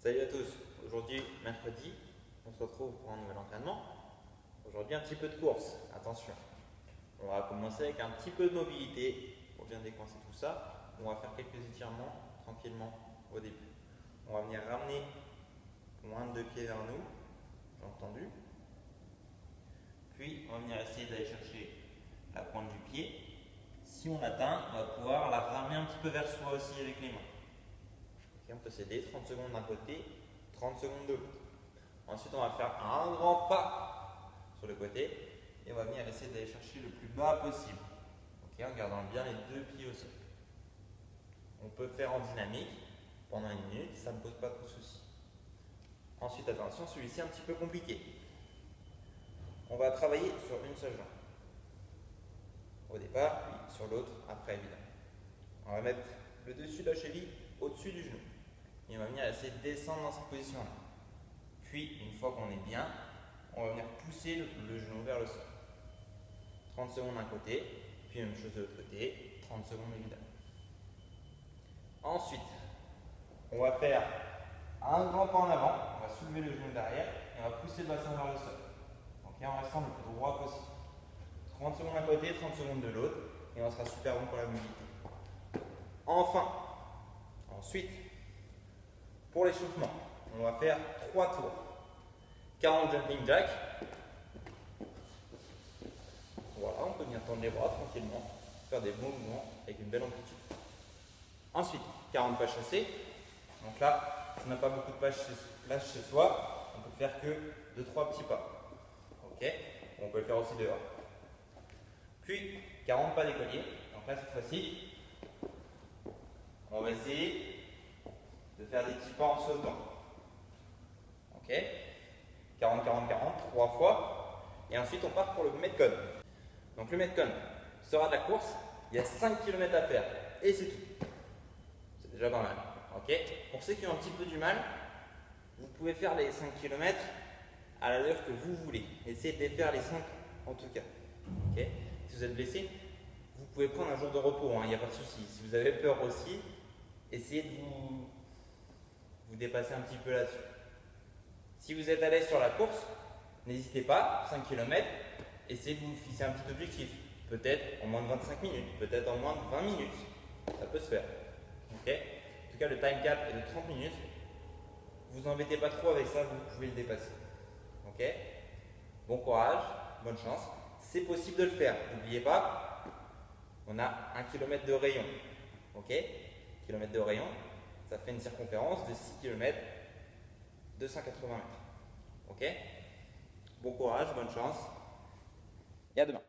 Salut à tous, aujourd'hui mercredi, on se retrouve pour un nouvel entraînement. Aujourd'hui un petit peu de course, attention. On va commencer avec un petit peu de mobilité pour bien décoincer tout ça. On va faire quelques étirements tranquillement au début. On va venir ramener moins de 2 pieds vers nous, j'ai entendu. Puis on va venir essayer d'aller chercher la pointe du pied. Si on l'atteint, on va pouvoir la ramener un petit peu vers soi aussi avec les mains. On peut s'aider 30 secondes d'un côté, 30 secondes de l'autre. Ensuite, on va faire un grand pas sur le côté et on va venir essayer d'aller chercher le plus bas possible. En gardant bien les 2 pieds au sol. On peut faire en dynamique pendant 1 minute, ça ne pose pas trop de soucis. Ensuite, attention, celui-ci est un petit peu compliqué. On va travailler sur une seule jambe. Au départ, puis sur l'autre, après évidemment. On va mettre le dessus de la cheville au-dessus du genou. Et on va venir essayer de descendre dans cette position-là. Puis, une fois qu'on est bien, on va venir pousser le genou vers le sol. 30 secondes d'un côté, puis même chose de l'autre côté, 30 secondes évidemment. Ensuite, on va faire un grand pas en avant, on va soulever le genou derrière et on va pousser le bassin vers le sol. En restant le plus droit possible. 30 secondes d'un côté, 30 secondes de l'autre, et on sera super bon pour la mobilité. Enfin, ensuite, pour l'échauffement, on va faire 3 tours. 40 jumping jacks. Voilà, on peut venir tendre les bras tranquillement, faire des bons mouvements avec une belle amplitude. Ensuite, 40 pas chassés. Donc là, si on n'a pas beaucoup de place chez soi, on peut faire que 2-3 petits pas. On peut le faire aussi dehors. Puis, 40 pas d'écolier. Donc là, cette fois-ci, on va essayer de faire des petits pas en sautant. 40, 40, 40, 3 fois. Et ensuite, on part pour le Metcon. Donc le Metcon sera de la course. Il y a 5 km à faire. Et c'est tout. C'est déjà pas mal. Pour ceux qui ont un petit peu du mal, vous pouvez faire les 5 km à l'allure que vous voulez. Essayez de les faire les 5 en tout cas. Si vous êtes blessé, vous pouvez prendre un jour de repos. Il n'y a pas de souci. Si vous avez peur aussi, essayez de vous dépasser un petit peu là-dessus. Si vous êtes à l'aise sur la course, n'hésitez pas, 5 km, essayez de vous fixer un petit objectif. Peut-être en moins de 25 minutes, peut-être en moins de 20 minutes. Ça peut se faire. En tout cas, le time cap est de 30 minutes. Vous embêtez pas trop avec ça, vous pouvez le dépasser. Bon courage, bonne chance. C'est possible de le faire. N'oubliez pas, on a 1 km de rayon. Kilomètre de rayon, ça fait une circonférence de 6 km, 280 mètres. Bon courage, bonne chance et à demain.